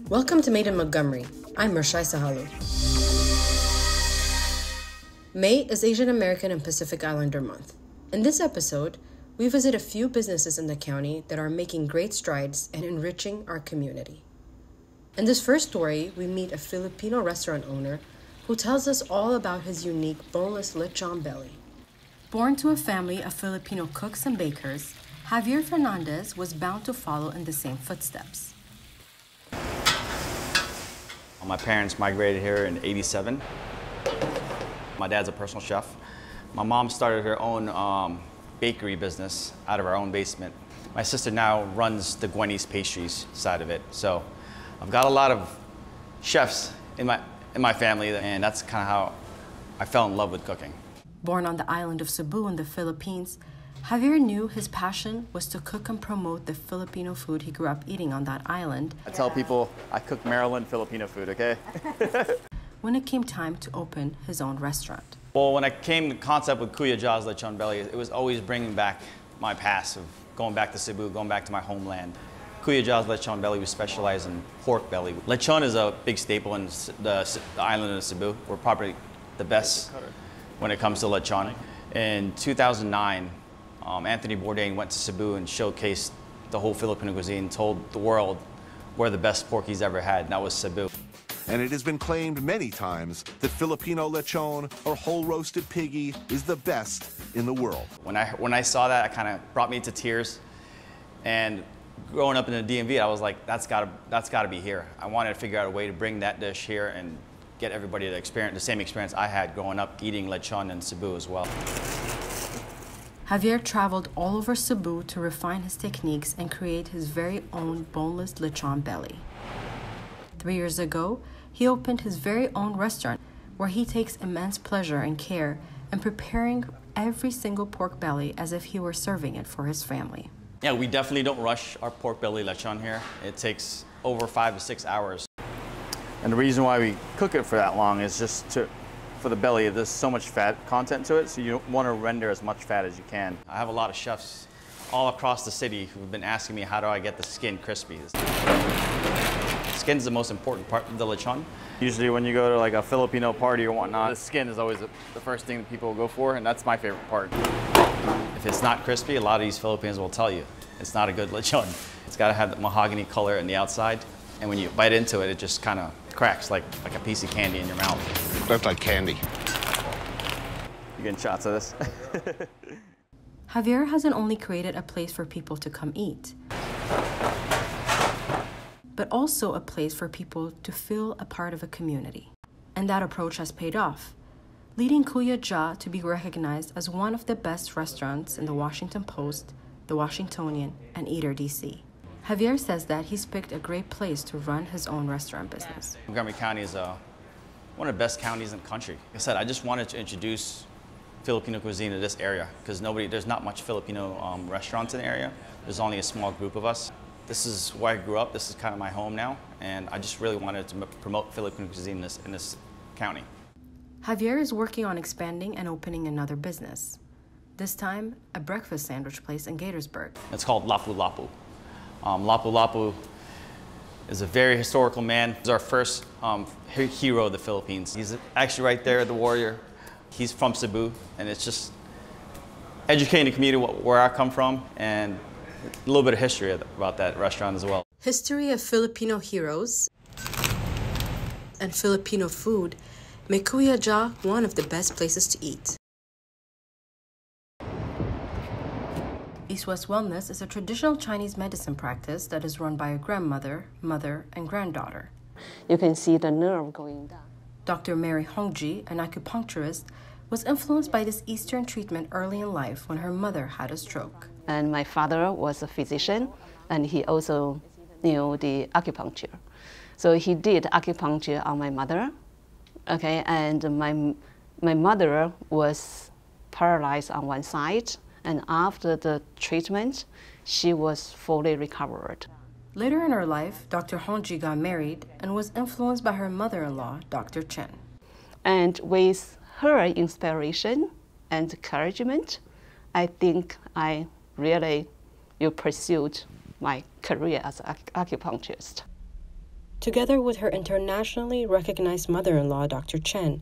Welcome to Made in Montgomery. I'm Mirchaye Sahlu. May is Asian American and Pacific Islander Month. In this episode, we visit a few businesses in the county that are making great strides and enriching our community. In this first story, we meet a Filipino restaurant owner who tells us all about his unique boneless lechon belly. Born to a family of Filipino cooks and bakers, Javier Fernandez was bound to follow in the same footsteps. My parents migrated here in '87. My dad's a personal chef. My mom started her own bakery business out of our own basement. My sister now runs the Guyanese pastries side of it. So I've got a lot of chefs in my family, and that's kind of how I fell in love with cooking. Born on the island of Cebu in the Philippines, Javier knew his passion was to cook and promote the Filipino food he grew up eating on that island. I tell people I cook Maryland Filipino food, okay? When it came time to open his own restaurant. Well, when I came to the concept with Kuya Ja's Lechon Belly, it was always bringing back my past of going back to Cebu, going back to my homeland. Kuya Ja's Lechon Belly, we specialize in pork belly. Lechon is a big staple in the island of Cebu. We're probably the best when it comes to lechon. In 2009, Anthony Bourdain went to Cebu and showcased the whole Filipino cuisine, told the world where the best pork he's ever had, and that was Cebu. And it has been claimed many times that Filipino lechon, or whole roasted piggy, is the best in the world. When I saw that, it kind of brought me to tears. And growing up in the DMV, I was like, that's gotta be here. I wanted to figure out a way to bring that dish here and get everybody to experience the same experience I had growing up eating lechon in Cebu as well. Javier traveled all over Cebu to refine his techniques and create his very own boneless lechon belly. 3 years ago, he opened his very own restaurant where he takes immense pleasure and care in preparing every single pork belly as if he were serving it for his family. Yeah, we definitely don't rush our pork belly lechon here. It takes over 5 to 6 hours. And the reason why we cook it for that long is just for the belly, there's so much fat content to it, so you want to render as much fat as you can. I have a lot of chefs all across the city who've been asking me, how do I get the skin crispy? Skin's the most important part of the lechon. Usually when you go to like a Filipino party or whatnot, the skin is always the first thing that people go for, and that's my favorite part. If it's not crispy, a lot of these Filipinos will tell you it's not a good lechon. It's got to have the mahogany color in the outside, and when you bite into it, it just kind of cracks like a piece of candy in your mouth. That's like candy. You're getting shots of this. Javier hasn't only created a place for people to come eat, but also a place for people to feel a part of a community. And that approach has paid off, leading Kuya Ja to be recognized as one of the best restaurants in the Washington Post, the Washingtonian, and Eater DC. Javier says that he's picked a great place to run his own restaurant business. Montgomery County is one of the best counties in the country. Like I said, I just wanted to introduce Filipino cuisine to this area because there's not much Filipino restaurants in the area. There's only a small group of us. This is where I grew up. This is kind of my home now, and I just really wanted to promote Filipino cuisine in this county. Javier is working on expanding and opening another business. This time, a breakfast sandwich place in Gaithersburg. It's called Lapu Lapu. Lapu Lapu is a very historical man. He's our first hero of the Philippines. He's actually right there, the warrior. He's from Cebu, and it's just educating the community where I come from and a little bit of history about that restaurant as well. History of Filipino heroes and Filipino food make Kuya Ja one of the best places to eat. East-West Wellness is a traditional Chinese medicine practice that is run by a grandmother, mother, and granddaughter. You can see the nerve going down. Dr. Mary Hongji, an acupuncturist, was influenced by this Eastern treatment early in life when her mother had a stroke. And my father was a physician, and he also knew the acupuncture. So he did acupuncture on my mother, okay, and my mother was paralyzed on one side, and after the treatment, she was fully recovered. Later in her life, Dr. Hongji got married and was influenced by her mother-in-law, Dr. Chen. And with her inspiration and encouragement, I think I really pursued my career as an acupuncturist. Together with her internationally recognized mother-in-law, Dr. Chen,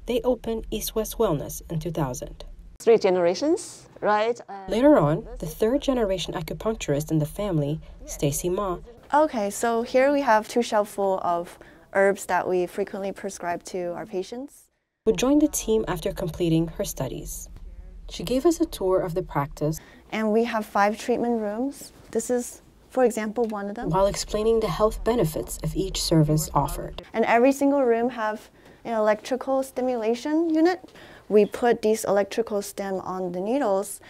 they opened East West Wellness in 2000. 3 generations, right? Later on, the third-generation acupuncturist in the family, Stacy Ma. Okay, so here we have 2 shelves full of herbs that we frequently prescribe to our patients. Would join the team after completing her studies. She gave us a tour of the practice. And we have 5 treatment rooms. This is, for example, one of them. While explaining the health benefits of each service offered. And every single room have an electrical stimulation unit. We put these electrical stim on the needles,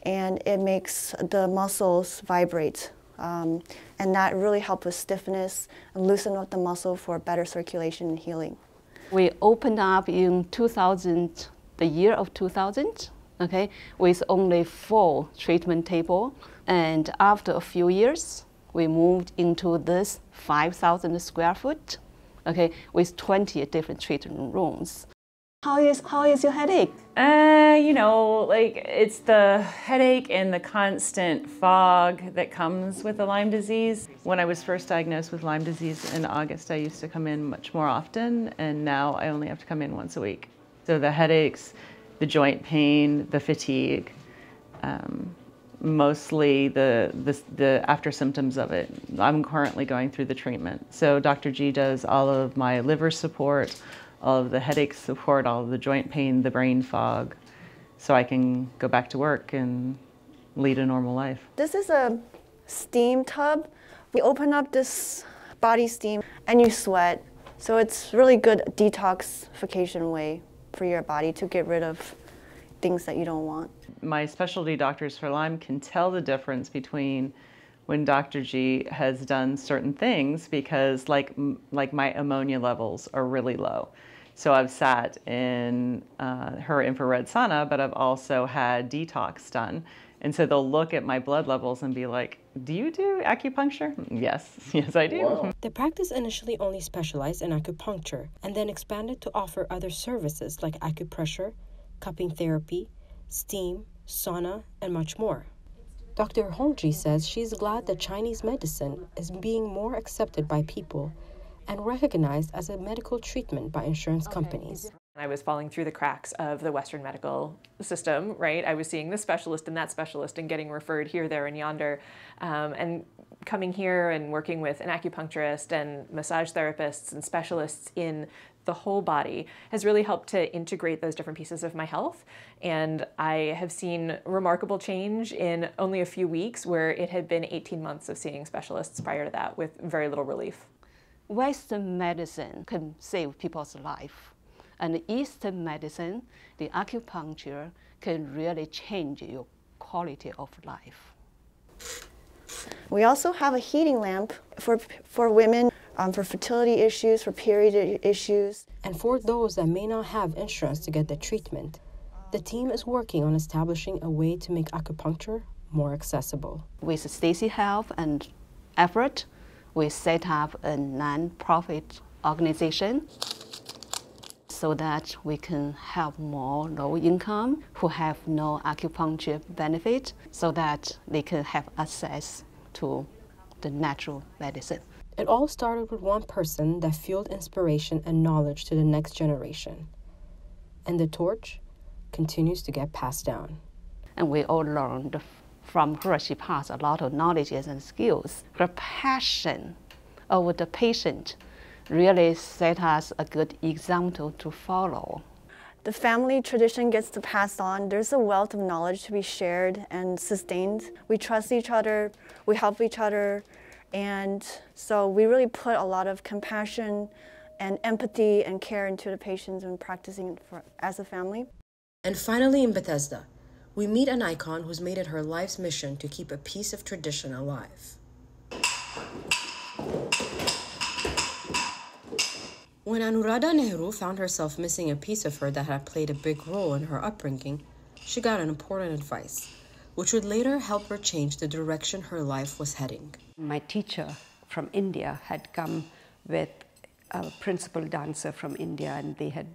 and it makes the muscles vibrate. And that really helps with stiffness and loosen up the muscle for better circulation and healing. We opened up in 2000, the year of 2000, okay, with only 4 treatment tables. And after a few years, we moved into this 5,000 square foot, okay, with 20 different treatment rooms. How is your headache? It's the headache and the constant fog that comes with the Lyme disease. When I was first diagnosed with Lyme disease in August, I used to come in much more often, and now I only have to come in once a week. So the headaches, the joint pain, the fatigue, mostly the after symptoms of it. I'm currently going through the treatment. So Dr. G does all of my liver support, all of the headache support, all of the joint pain, the brain fog, so I can go back to work and lead a normal life. This is a steam tub. We open up this body steam and you sweat. So it's really good detoxification way for your body to get rid of things that you don't want. My specialty doctors for Lyme can tell the difference between when Dr. G has done certain things, because like my ammonia levels are really low. So I've sat in her infrared sauna, but I've also had detox done. And so they'll look at my blood levels and be like, do you do acupuncture? Yes, I do. Wow. The practice initially only specialized in acupuncture and then expanded to offer other services like acupressure, cupping therapy, steam, sauna, and much more. Dr. Hongji says she's glad that Chinese medicine is being more accepted by people and recognized as a medical treatment by insurance companies. I was falling through the cracks of the Western medical system, right? I was seeing this specialist and that specialist and getting referred here, there, and yonder. And coming here and working with an acupuncturist and massage therapists and specialists in the whole body has really helped to integrate those different pieces of my health. And I have seen remarkable change in only a few weeks, where it had been 18 months of seeing specialists prior to that with very little relief. Western medicine can save people's life. And Eastern medicine, the acupuncture, can really change your quality of life. We also have a heating lamp for women, for fertility issues, for period issues. And for those that may not have insurance to get the treatment, the team is working on establishing a way to make acupuncture more accessible. With Stacy Health and effort, we set up a non-profit organization so that we can help more low income who have no acupuncture benefit, so that they can have access to the natural medicine. It all started with one person that fueled inspiration and knowledge to the next generation. And the torch continues to get passed down. And we all learned from her. She passed a lot of knowledge and skills. Her passion over the patient really set us a good example to follow. The family tradition gets to pass on. There's a wealth of knowledge to be shared and sustained. We trust each other, we help each other, and so we really put a lot of compassion and empathy and care into the patients and practicing as a family. And finally, in Bethesda, we meet an icon who's made it her life's mission to keep a piece of tradition alive. When Anuradha Nehru found herself missing a piece of her that had played a big role in her upbringing, she got an important advice, which would later help her change the direction her life was heading. My teacher from India had come with a principal dancer from India, and they had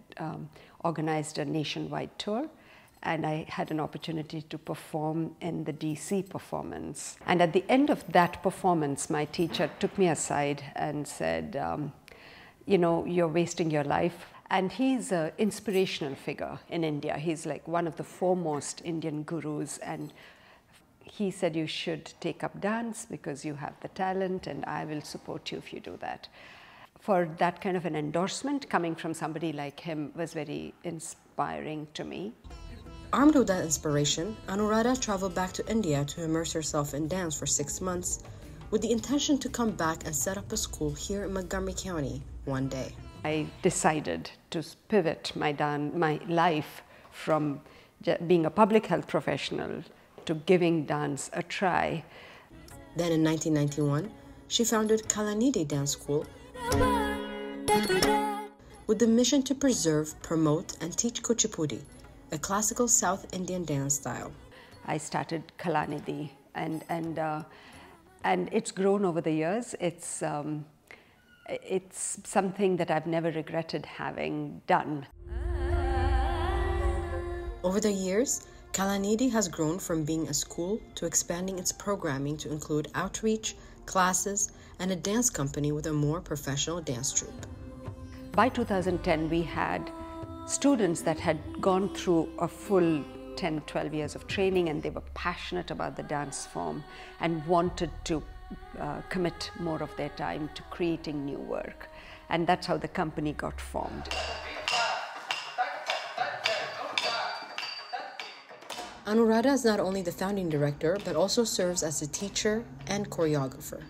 organized a nationwide tour, and I had an opportunity to perform in the DC performance. And at the end of that performance, my teacher took me aside and said, you know, you're wasting your life. And he's an inspirational figure in India. He's like one of the foremost Indian gurus, and he said, you should take up dance because you have the talent, and I will support you if you do that. For that kind of an endorsement coming from somebody like him was very inspiring to me. Armed with that inspiration, Anuradha traveled back to India to immerse herself in dance for 6 months, with the intention to come back and set up a school here in Montgomery County one day. I decided to pivot my life from being a public health professional to giving dance a try. Then in 1991, she founded Kalani Dance School with the mission to preserve, promote, and teach Kuchipudi, a classical South Indian dance style. I started Kalani, and it's grown over the years. It's something that I've never regretted having done. Over the years, Kalani has grown from being a school to expanding its programming to include outreach, classes, and a dance company with a more professional dance troupe. By 2010, we had students that had gone through a full 10, 12 years of training, and they were passionate about the dance form and wanted to commit more of their time to creating new work. And that's how the company got formed. Anuradha is not only the founding director, but also serves as a teacher and choreographer.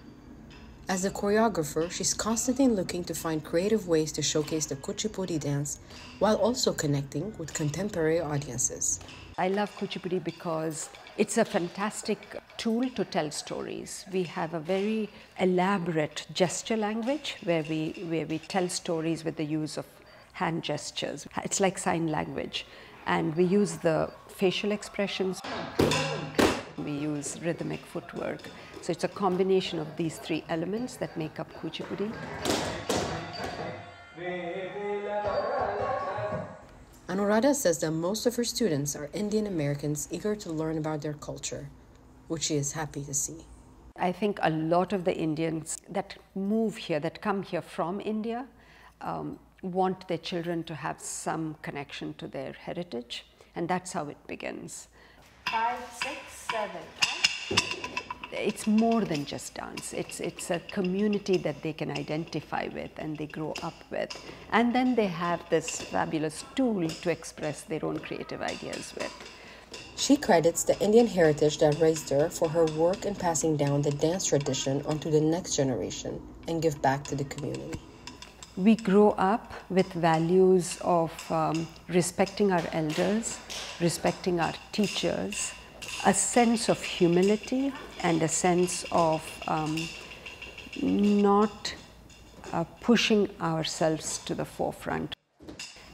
As a choreographer, she's constantly looking to find creative ways to showcase the Kuchipudi dance while also connecting with contemporary audiences. I love Kuchipudi because it's a fantastic tool to tell stories. We have a very elaborate gesture language where we tell stories with the use of hand gestures. It's like sign language. And we use the facial expressions. We use rhythmic footwork. So it's a combination of these three elements that make up Kuchipudi. Anuradha says that most of her students are Indian Americans eager to learn about their culture, which she is happy to see. I think a lot of the Indians that move here, that come here from India, want their children to have some connection to their heritage, and that's how it begins. 5, 6, 7, 8. It's more than just dance. It's a community that they can identify with and they grow up with. And then they have this fabulous tool to express their own creative ideas with. She credits the Indian heritage that raised her for her work in passing down the dance tradition onto the next generation and give back to the community. We grow up with values of respecting our elders, respecting our teachers, a sense of humility, and a sense of not pushing ourselves to the forefront.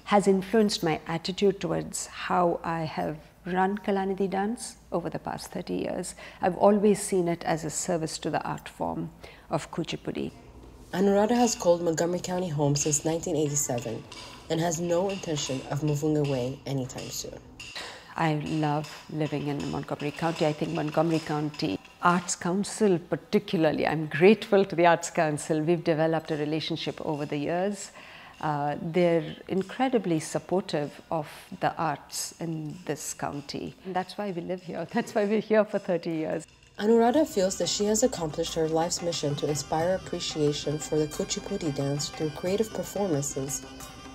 Has influenced my attitude towards how I have run Kalani dance over the past 30 years. I've always seen it as a service to the art form of Kuchipudi. Anuradha has called Montgomery County home since 1987 and has no intention of moving away anytime soon. I love living in Montgomery County. I think Montgomery County Arts Council particularly, I'm grateful to the Arts Council. We've developed a relationship over the years. They're incredibly supportive of the arts in this county. And that's why we live here. That's why we're here for 30 years. Anuradha feels that she has accomplished her life's mission to inspire appreciation for the Kuchipudi dance through creative performances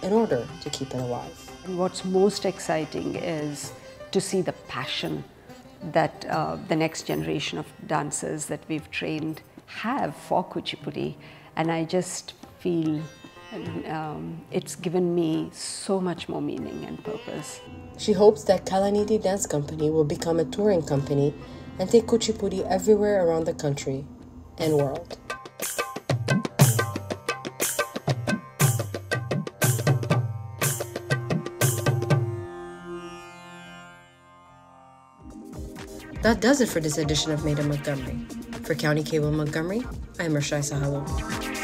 in order to keep it alive. And what's most exciting is to see the passion that the next generation of dancers that we've trained have for Kuchipudi. And I just feel it's given me so much more meaning and purpose. She hopes that Kalani Dance Company will become a touring company and take Kuchipudi everywhere around the country and world. That does it for this edition of Made in Montgomery. For County Cable Montgomery, I'm Mirchaye Sahlu.